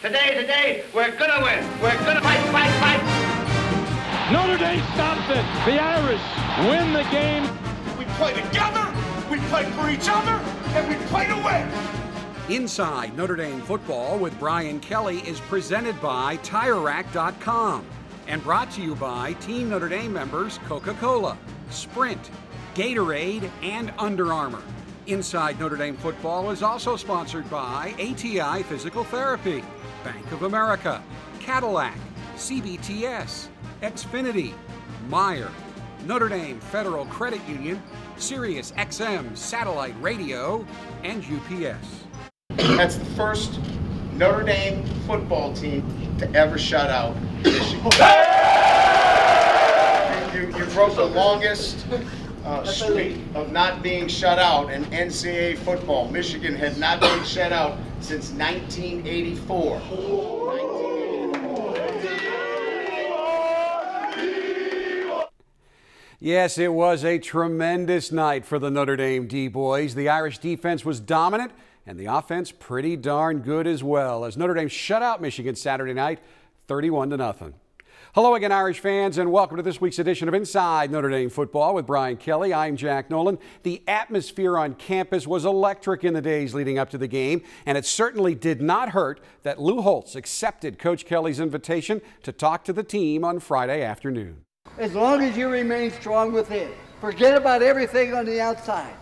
Today's the day we're gonna win. We're gonna fight. Notre Dame stops it. The Irish win the game. We play together, we play for each other, and we play to win. Inside Notre Dame Football with Brian Kelly is presented by TireRack.com and brought to you by Team Notre Dame members Coca-Cola, Sprint, Gatorade, and Under Armour. Inside Notre Dame Football is also sponsored by ATI Physical Therapy, Bank of America, Cadillac, CBTS, Xfinity, Meyer, Notre Dame Federal Credit Union, Sirius XM Satellite Radio, and UPS. That's the first Notre Dame football team to ever shut out Michigan. You broke the longest streak of not being shut out in NCAA football. Michigan had not been shut out since 1984. Yes, it was a tremendous night for the Notre Dame D-boys. The Irish defense was dominant, and the offense pretty darn good as well, as Notre Dame shut out Michigan Saturday night, 31-0. Hello again, Irish fans, and welcome to this week's edition of Inside Notre Dame Football with Brian Kelly. I'm Jack Nolan. The atmosphere on campus was electric in the days leading up to the game, and it certainly did not hurt that Lou Holtz accepted Coach Kelly's invitation to talk to the team on Friday afternoon. As long as you remain strong within, forget about everything on the outside,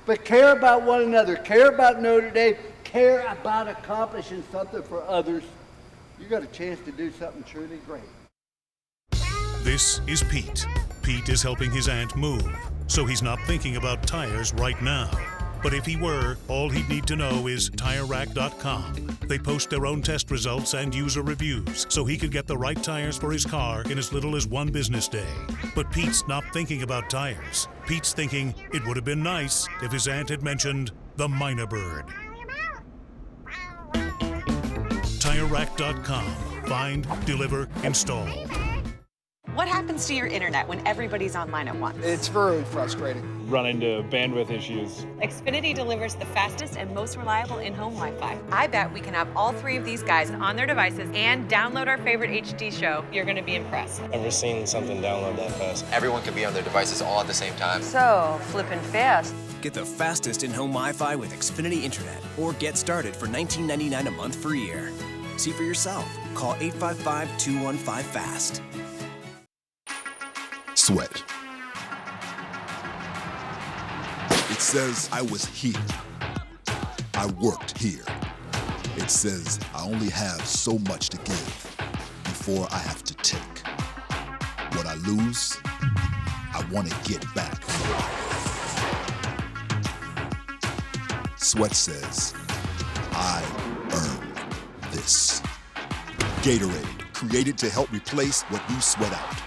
but care about one another, care about Notre Dame, care about accomplishing something for others, you got a chance to do something truly great. This is Pete. Pete is helping his aunt move, so he's not thinking about tires right now. But if he were, all he'd need to know is TireRack.com. They post their own test results and user reviews, so he could get the right tires for his car in as little as one business day. But Pete's not thinking about tires. Pete's thinking it would have been nice if his aunt had mentioned the Minor Bird. TireRack.com. Find, deliver, install. What happens to your internet when everybody's online at once? It's very frustrating. Run into bandwidth issues. Xfinity delivers the fastest and most reliable in-home Wi-Fi. I bet we can have all three of these guys on their devices and download our favorite HD show. You're going to be impressed. Never seen something download that fast. Everyone can be on their devices all at the same time. So, flippin' fast. Get the fastest in-home Wi-Fi with Xfinity Internet, or get started for $19.99 a month for a year. See for yourself. Call 855-215-FAST. Sweat. It says I was here. I worked here. It says I only have so much to give before I have to take. What I lose, I want to get back. Sweat says I earned this. Gatorade, created to help replace what you sweat out.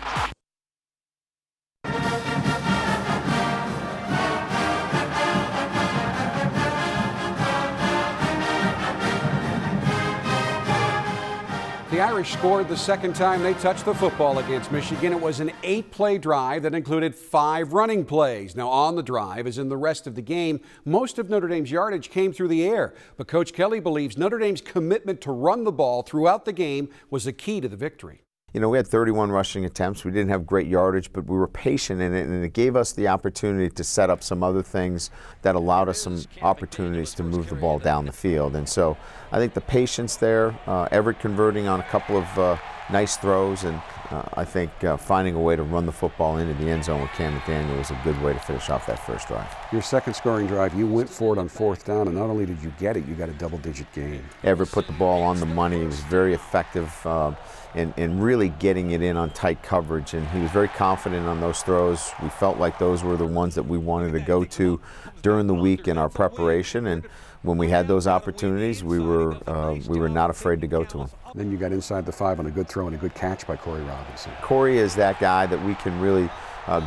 The Irish scored the second time they touched the football against Michigan. It was an 8-play drive that included 5 running plays. Now, on the drive, as in the rest of the game, most of Notre Dame's yardage came through the air. But Coach Kelly believes Notre Dame's commitment to run the ball throughout the game was the key to the victory. You know, we had 31 rushing attempts. We didn't have great yardage, but we were patient in it, and it gave us the opportunity to set up some other things that allowed us some opportunities to move the ball down the field. And so I think the patience there, Everett converting on a couple of nice throws, and I think finding a way to run the football into the end zone with Cam McDaniel was a good way to finish off that first drive. Your second scoring drive, you went for it on 4th down, and not only did you get it, you got a double-digit gain. Everett put the ball on the money. He was very effective in really getting it in on tight coverage, and he was very confident on those throws. We felt like those were the ones that we wanted to go to during the week in our preparation, and when we had those opportunities, we were not afraid to go to them. Then you got inside the 5 on a good throw and a good catch by Corey Robinson. Corey is that guy that we can really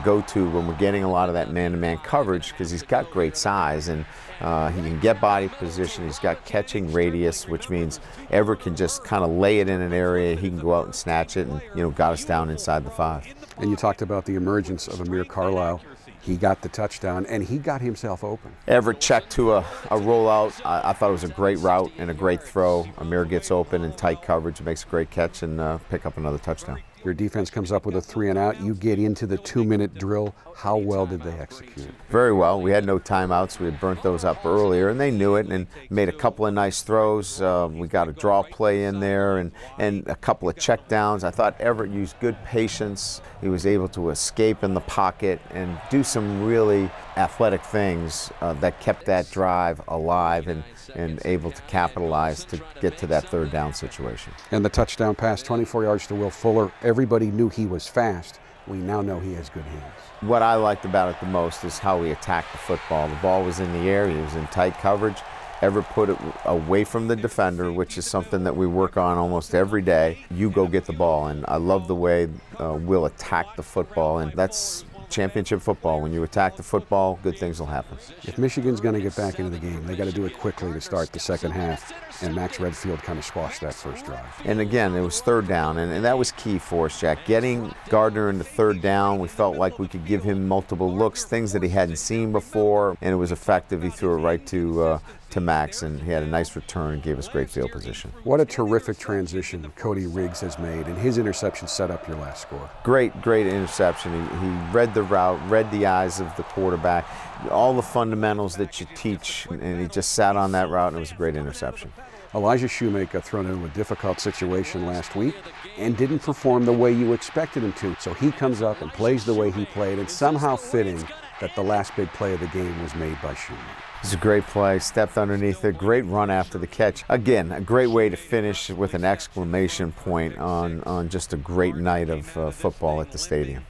go to when we're getting a lot of that man-to-man coverage, because he's got great size, and he can get body position. He's got catching radius, which means Everett can just kind of lay it in an area. He can go out and snatch it, and got us down inside the 5. And you talked about the emergence of Amir Carlisle. He got the touchdown, and he got himself open. Everett checked to a rollout. I thought it was a great route and a great throw. Amir gets open in tight coverage, makes a great catch, and pick up another touchdown. Your defense comes up with a 3-and-out. You get into the 2-minute drill. How well did they execute? Very well. We had no timeouts. We had burnt those up earlier, and they knew it and made a couple of nice throws. We got a draw play in there and a couple of checkdowns. I thought Everett used good patience. He was able to escape in the pocket and do some really athletic things that kept that drive alive and able to capitalize to get to that third down situation. And the touchdown pass, 24 yards to Will Fuller. Everybody knew he was fast. We now know he has good hands. What I liked about it the most is how he attacked the football. The ball was in the air. He was in tight coverage. Everett put it away from the defender, which is something that we work on almost every day. You go get the ball, and I love the way Will attacked the football, and that's championship football. When you attack the football, good things will happen. If Michigan's going to get back into the game, they got to do it quickly to start the second half, and Max Redfield kind of squashed that first drive. And again, it was third down, and that was key for us, Jack. Getting Gardner into third down, we felt like we could give him multiple looks, things that he hadn't seen before, and it was effective. He threw it right to Max, and he had a nice return and gave us great field position. What a terrific transition Cody Riggs has made, and his interception set up your last score. Great interception. He read the route, read the eyes of the quarterback, all the fundamentals that you teach, and he just sat on that route, and it was a great interception. Elijah Shoemaker thrown into a difficult situation last week and didn't perform the way you expected him to. So he comes up and plays the way he played, and somehow fitting that the last big play of the game was made by Shoemaker. It's a great play, stepped underneath it, great run after the catch. Again, a great way to finish with an exclamation point on just a great night of football at the stadium.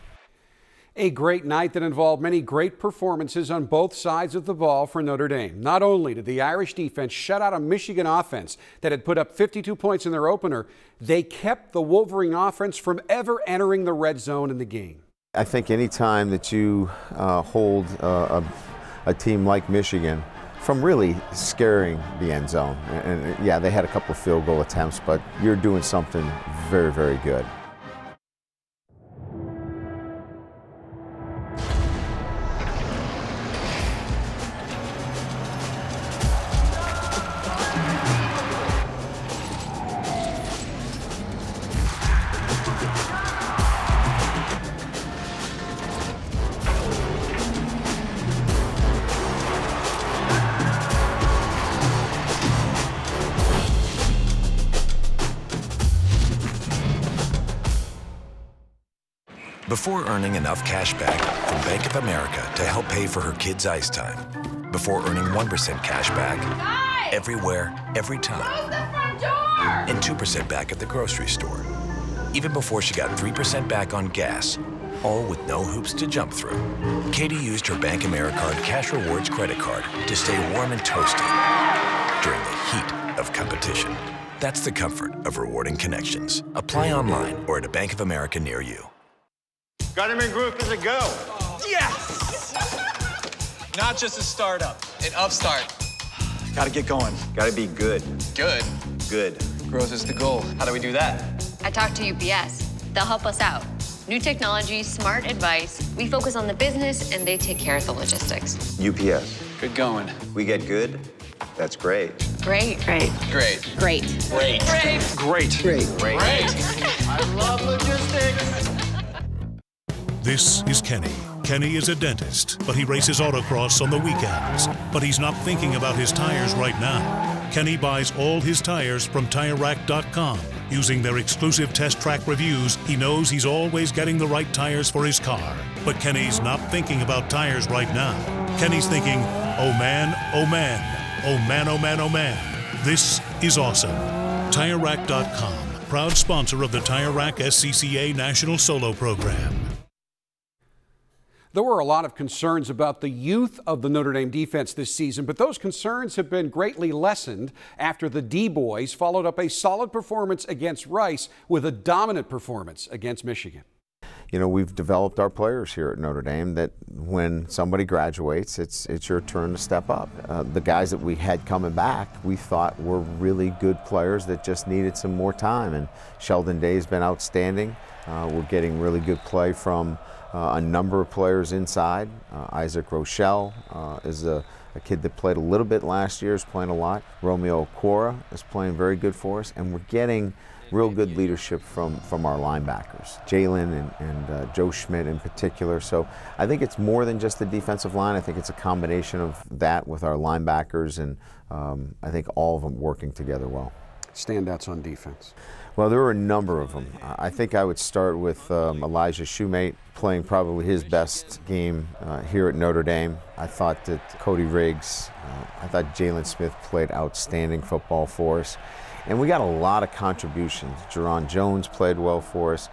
A great night that involved many great performances on both sides of the ball for Notre Dame. Not only did the Irish defense shut out a Michigan offense that had put up 52 points in their opener, they kept the Wolverine offense from ever entering the red zone in the game. I think any time that you hold a team like Michigan from really scaring the end zone, and yeah, they had a couple of field goal attempts, but you're doing something very, very good. Before earning enough cash back from Bank of America to help pay for her kids' ice time. Before earning 1% cash back everywhere, every time. And 2% back at the grocery store. Even before she got 3% back on gas, all with no hoops to jump through. Katie used her Bank Americard Cash Rewards credit card to stay warm and toasty during the heat of competition. That's the comfort of rewarding connections. Apply online or at a Bank of America near you. Got him in group as a go. Yes! Not just a startup, an upstart. Gotta get going. Gotta be good. Good? Good. Growth is the goal. How do we do that? I talked to UPS. They'll help us out. New technology, smart advice. We focus on the business, and they take care of the logistics. UPS. Good going. We get good. That's great. Great. Great. Great. Great. Great. Great. Great. Great. Great. I love logistics. This is Kenny. Kenny is a dentist, but he races autocross on the weekends. But he's not thinking about his tires right now. Kenny buys all his tires from TireRack.com. Using their exclusive test track reviews, he knows he's always getting the right tires for his car. But Kenny's not thinking about tires right now. Kenny's thinking, oh man, oh man, oh man, oh man, oh man. This is awesome. TireRack.com, proud sponsor of the Tire Rack SCCA National Solo Program. There were a lot of concerns about the youth of the Notre Dame defense this season, but those concerns have been greatly lessened after the D-Boys followed up a solid performance against Rice with a dominant performance against Michigan. You know, we've developed our players here at Notre Dame that when somebody graduates, it's your turn to step up. The guys that we had coming back, we thought were really good players that just needed some more time, and Sheldon Day's been outstanding. We're getting really good play from a number of players inside. Isaac Rochelle is a kid that played a little bit last year, is playing a lot. Romeo Okora is playing very good for us, and we're getting real good leadership from our linebackers, Jalen and Joe Schmidt in particular. So I think it's more than just the defensive line. I think it's a combination of that with our linebackers, and I think all of them working together well. Standouts on defense? Well, there were a number of them. I think I would start with Elijah Shoemate playing probably his best game here at Notre Dame. I thought that Cody Riggs, I thought Jalen Smith played outstanding football for us. And we got a lot of contributions. Jerron Jones played well for us.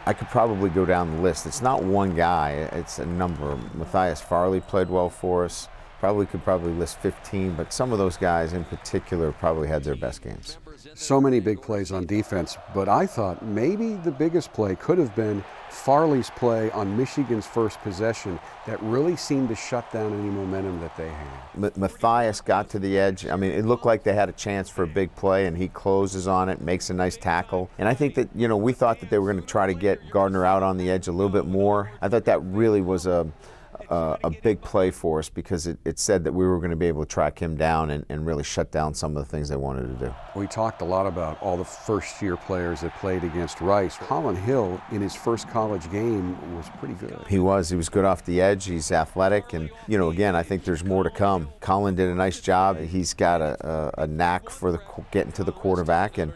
I could probably go down the list. It's not one guy, it's a number. Matthias Farley played well for us. Could list 15, but some of those guys in particular probably had their best games. So many big plays on defense, but I thought maybe the biggest play could have been Farley's play on Michigan's first possession that really seemed to shut down any momentum that they had. Matthias got to the edge. I mean, it looked like they had a chance for a big play, and he closes on it, makes a nice tackle. And I think that, we thought that they were going to try to get Gardner out on the edge a little bit more. I thought that really was a big play for us because it said that we were going to be able to track him down and really shut down some of the things they wanted to do. We talked a lot about all the first-year players that played against Rice. Colin Hill, in his first college game, was pretty good. He was good off the edge. He's athletic, and again, I think there's more to come. Colin did a nice job. He's got a knack for getting to the quarterback, and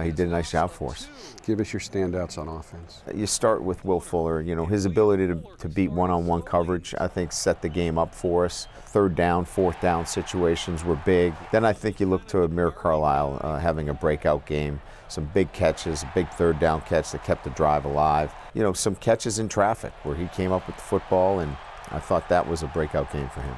he did a nice job for us. Give us your standouts on offense. You start with Will Fuller. His ability to beat one-on-one coverage, I think, set the game up for us. Third down, fourth down situations were big. Then I think you look to Amir Carlisle having a breakout game. Some big catches, a big third down catch that kept the drive alive. Some catches in traffic where he came up with the football, and I thought that was a breakout game for him.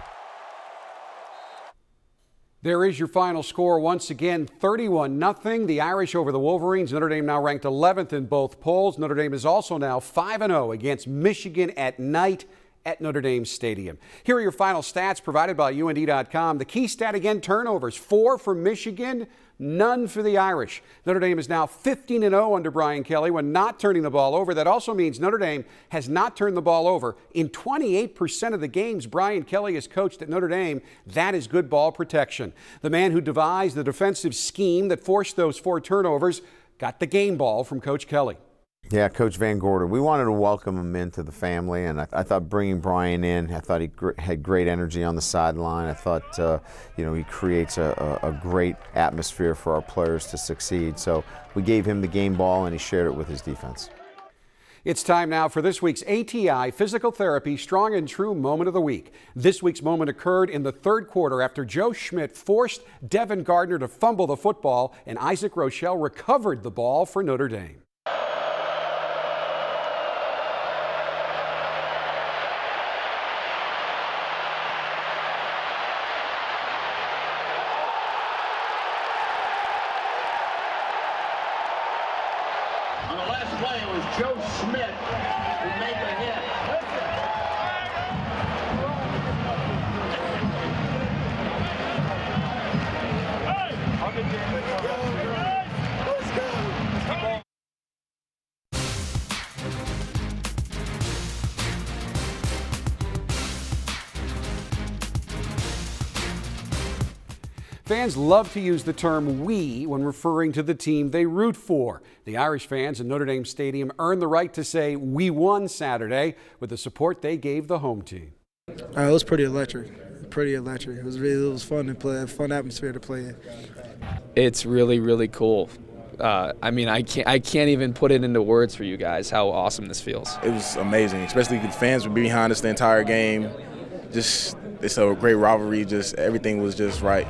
There is your final score once again, 31-0. The Irish over the Wolverines. Notre Dame now ranked 11th in both polls. Notre Dame is also now 5-0 against Michigan at night at Notre Dame Stadium. Here are your final stats provided by UND.com. The key stat again, turnovers. 4 for Michigan, none for the Irish. Notre Dame is now 15-0 under Brian Kelly when not turning the ball over. That also means Notre Dame has not turned the ball over in 28% of the games Brian Kelly has coached at Notre Dame. That is good ball protection. The man who devised the defensive scheme that forced those 4 turnovers got the game ball from Coach Kelly. Yeah, Coach Van Gorder. We wanted to welcome him into the family, and I thought bringing Brian in, I thought he had great energy on the sideline. I thought, he creates a great atmosphere for our players to succeed. So we gave him the game ball, and he shared it with his defense. It's time now for this week's ATI Physical Therapy Strong and True Moment of the Week. This week's moment occurred in the third quarter after Joe Schmidt forced Devin Gardner to fumble the football, and Isaac Rochelle recovered the ball for Notre Dame. On the last play, it was Joe Schmidt who made the hit. Fans love to use the term "we" when referring to the team they root for. The Irish fans in Notre Dame Stadium earned the right to say "we won" Saturday with the support they gave the home team. It was pretty electric. It was fun to play, a fun atmosphere to play in. It's really, really cool. I can't even put it into words for you guys how awesome this feels. It was amazing, especially the fans were behind us the entire game. It's a great rivalry. Everything was just right.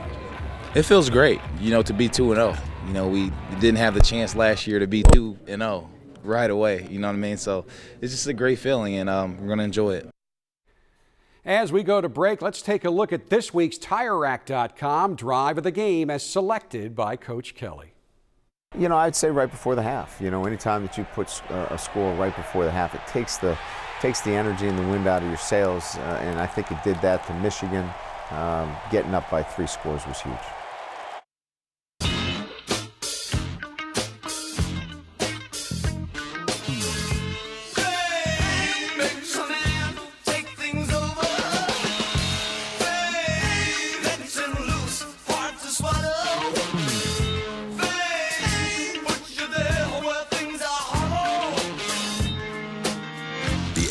It feels great, to be 2-0. We didn't have the chance last year to be 2-0 right away, you know what I mean? So it's just a great feeling, and we're going to enjoy it. As we go to break, let's take a look at this week's TireRack.com drive of the game as selected by Coach Kelly. I'd say right before the half. Anytime that you put a score right before the half, it takes the energy and the wind out of your sails, and I think it did that to Michigan. Getting up by 3 scores was huge.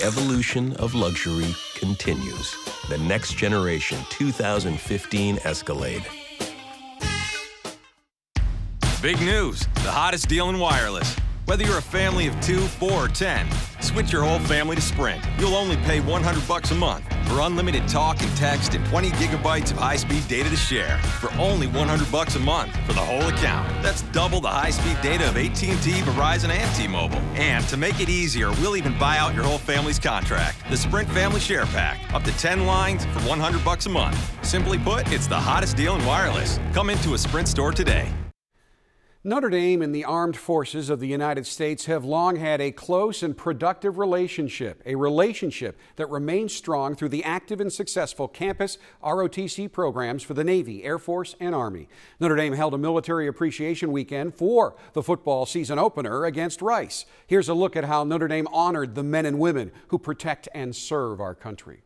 the evolution of luxury continues. The next generation 2015 Escalade. Big news, the hottest deal in wireless. Whether you're a family of 2, 4, or 10, switch your whole family to Sprint. You'll only pay $100 a month for unlimited talk and text and 20 gigabytes of high-speed data to share for only $100 a month for the whole account. That's double the high-speed data of AT&T, Verizon, and T-Mobile. And to make it easier, we'll even buy out your whole family's contract. The Sprint Family Share Pack, up to 10 lines for $100 a month. Simply put, it's the hottest deal in wireless. Come into a Sprint store today. Notre Dame and the Armed Forces of the United States have long had a close and productive relationship, a relationship that remains strong through the active and successful campus ROTC programs for the Navy, Air Force, and Army. Notre Dame held a military appreciation weekend for the football season opener against Rice. Here's a look at how Notre Dame honored the men and women who protect and serve our country.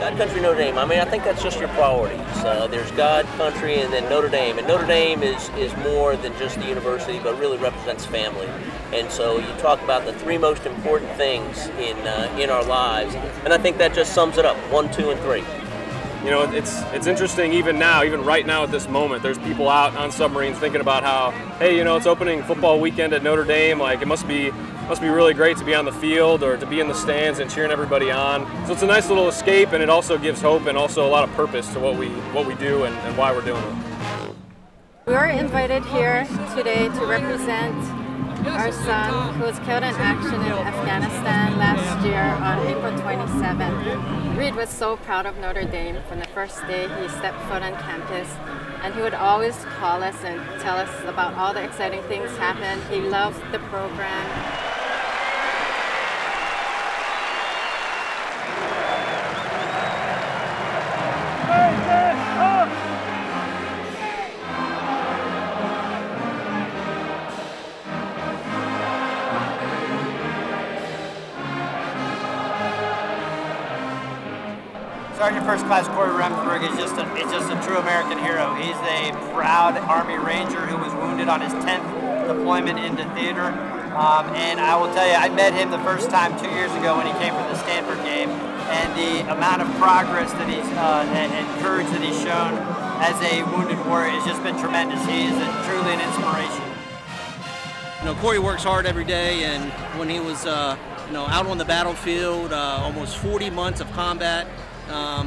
God, country, Notre Dame. I mean, I think that's just your priorities. There's God, country, and then Notre Dame. And Notre Dame is more than just the university, but really represents family. And so you talk about the three most important things in our lives, and I think that just sums it up: 1, 2, and 3. You know, it's interesting even now, even right now at this moment, there's people out on submarines thinking about how, hey, you know, it's opening football weekend at Notre Dame. Like, it must be really great to be on the field or to be in the stands and cheering everybody on. So it's a nice little escape, and it also gives hope and also a lot of purpose to what we do and why we're doing it. We were invited here today to represent our son, who was killed in action in Afghanistan last year on April 27th. Reed was so proud of Notre Dame from the first day he stepped foot on campus, and he would always call us and tell us about all the exciting things happen. He loved the program. Sergeant First Class Corey Remsburg is just a true American hero. He's a proud Army Ranger who was wounded on his 10th deployment into theater. And I will tell you, I met him the first time 2 years ago when he came for the Stanford game. And the amount of progress that he's and courage that he's shown as a wounded warrior has just been tremendous. He is truly an inspiration. You know, Corey works hard every day, and when he was out on the battlefield, almost 40 months of combat,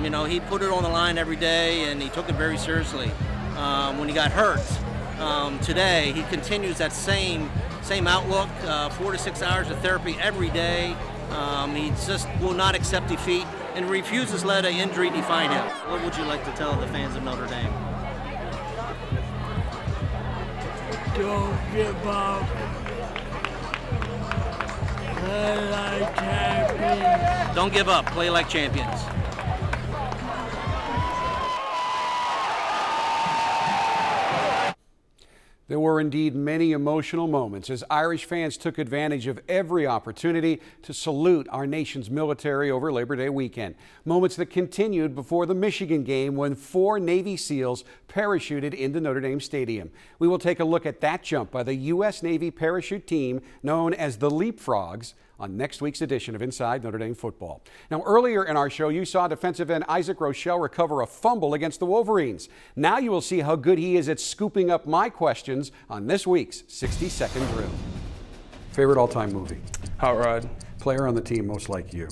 you know, he put it on the line every day, and he took it very seriously. When he got hurt today, he continues that same outlook, 4 to 6 hours of therapy every day. He just will not accept defeat and refuses to let an injury define him. What would you like to tell the fans of Notre Dame? Don't give up. Play like champions. Don't give up. Play like champions. There were indeed many emotional moments as Irish fans took advantage of every opportunity to salute our nation's military over Labor Day weekend. Moments that continued before the Michigan game when 4 Navy SEALs parachuted into Notre Dame Stadium. We will take a look at that jump by the U.S. Navy parachute team known as the Leapfrogs on next week's edition of Inside Notre Dame Football. Now, earlier in our show, you saw defensive end Isaac Rochelle recover a fumble against the Wolverines. Now you will see how good he is at scooping up my questions on this week's 60-second drill. Favorite all-time movie? Hot Rod. Player on the team most like you?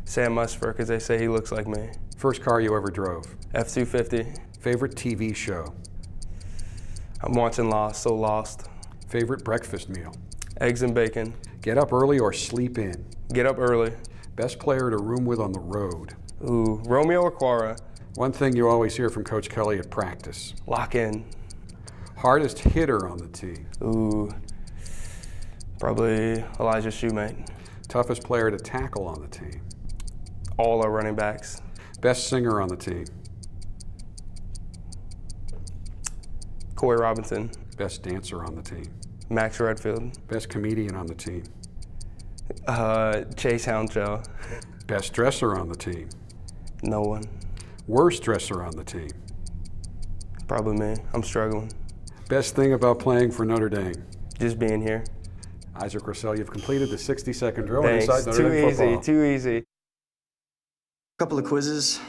Sam Musfer, because they say he looks like me. First car you ever drove? F-250. Favorite TV show? I'm watching Lost, so Lost. Favorite breakfast meal? Eggs and bacon. Get up early or sleep in? Get up early. Best player to room with on the road? Ooh, Romeo or Quara. One thing you always hear from Coach Kelly at practice? Lock in. Hardest hitter on the team? Ooh, probably Elijah Shoemate. Toughest player to tackle on the team? All our running backs. Best singer on the team? Corey Robinson. Best dancer on the team? Max Redfield. Best comedian on the team? Chase Houndshaw. Best dresser on the team? No one. Worst dresser on the team? Probably me. I'm struggling. Best thing about playing for Notre Dame? Just being here. Isaac Russell, you've completed the 60-second drill. Thanks. Inside Notre Dame football. Too easy. Couple of quizzes.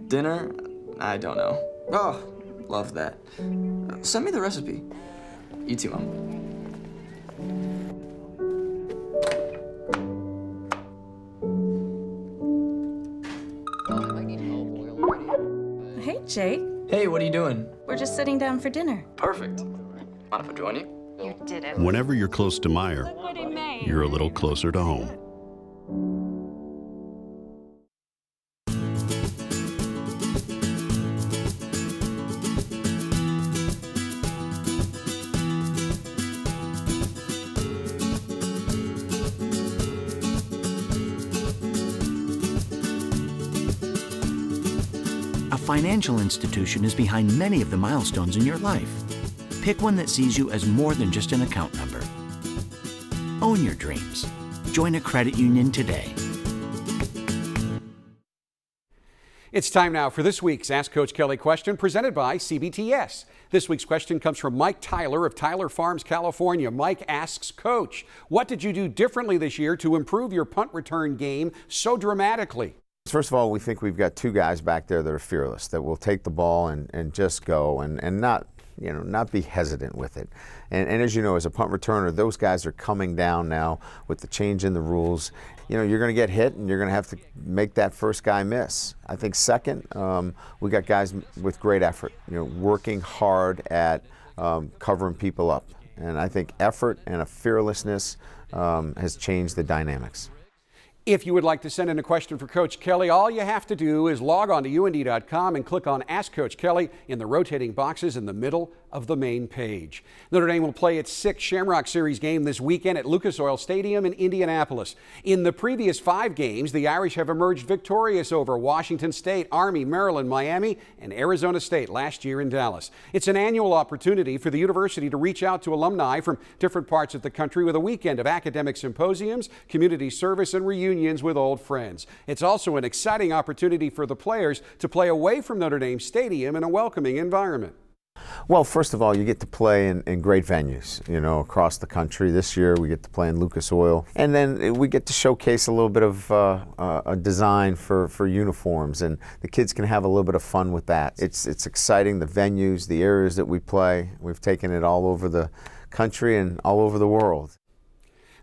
Dinner? I don't know. Oh, love that. Send me the recipe. You too, Mom. Hey, Jake. Hey, what are you doing? We're just sitting down for dinner. Perfect. Mind if I join you? You did it. Whenever you're close to Meijer, you're a little closer to home. A financial institution is behind many of the milestones in your life. Pick one that sees you as more than just an account number. Own your dreams. Join a credit union today. It's time now for this week's Ask Coach Kelly question, presented by CBTS. This week's question comes from Mike Tyler of Tyler Farms, California. Mike asks, Coach, what did you do differently this year to improve your punt return game so dramatically? First of all, we think we've got two guys back there that are fearless, that will take the ball and just go and not be hesitant with it. And as you know, as a punt returner, those guys are coming down now with the change in the rules. You're going to get hit and you're going to have to make that first guy miss. I think second, we got guys with great effort, working hard at covering people up. And I think effort and a fearlessness has changed the dynamics. If you would like to send in a question for Coach Kelly, all you have to do is log on to UND.com and click on Ask Coach Kelly in the rotating boxes in the middle of the main page. Notre Dame will play its 6th Shamrock Series game this weekend at Lucas Oil Stadium in Indianapolis. In the previous 5 games, the Irish have emerged victorious over Washington State, Army, Maryland, Miami, and Arizona State last year in Dallas. It's an annual opportunity for the university to reach out to alumni from different parts of the country with a weekend of academic symposiums, community service, and reunions with old friends. It's also an exciting opportunity for the players to play away from Notre Dame Stadium in a welcoming environment. Well, first of all, you get to play in great venues, across the country. This year we get to play in Lucas Oil. And then we get to showcase a little bit of a design for uniforms, and the kids can have a little bit of fun with that. It's exciting, the venues, the areas that we play. We've taken it all over the country and all over the world.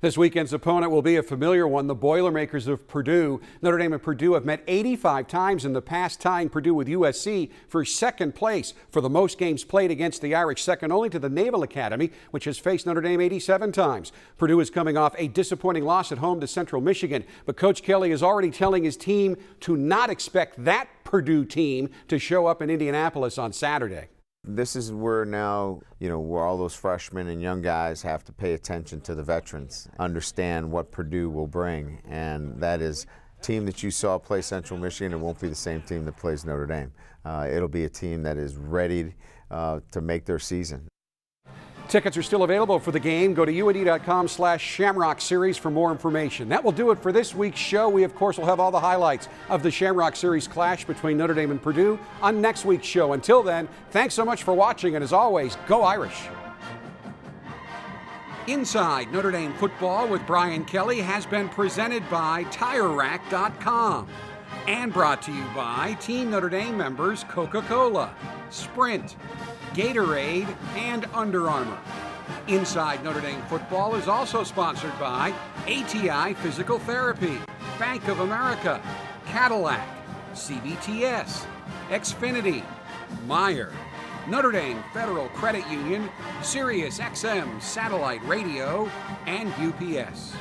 This weekend's opponent will be a familiar one, the Boilermakers of Purdue. Notre Dame and Purdue have met 85 times in the past, tying Purdue with USC for second place for the most games played against the Irish, second only to the Naval Academy, which has faced Notre Dame 87 times. Purdue is coming off a disappointing loss at home to Central Michigan, but Coach Kelly is already telling his team to not expect that Purdue team to show up in Indianapolis on Saturday. This is where now, where all those freshmen and young guys have to pay attention to the veterans, understand what Purdue will bring, and that is a team that you saw play Central Michigan. It won't be the same team that plays Notre Dame. It'll be a team that is ready to make their season. Tickets are still available for the game. Go to UND.com/Shamrock Series for more information. That will do it for this week's show. We, of course, will have all the highlights of the Shamrock Series clash between Notre Dame and Purdue on next week's show. Until then, thanks so much for watching, and as always, go Irish. Inside Notre Dame Football with Brian Kelly has been presented by TireRack.com and brought to you by Team Notre Dame members Coca-Cola, Sprint, Gatorade, and Under Armour. Inside Notre Dame Football is also sponsored by ATI Physical Therapy, Bank of America, Cadillac, CBTS, Xfinity, Meijer, Notre Dame Federal Credit Union, Sirius XM Satellite Radio, and UPS.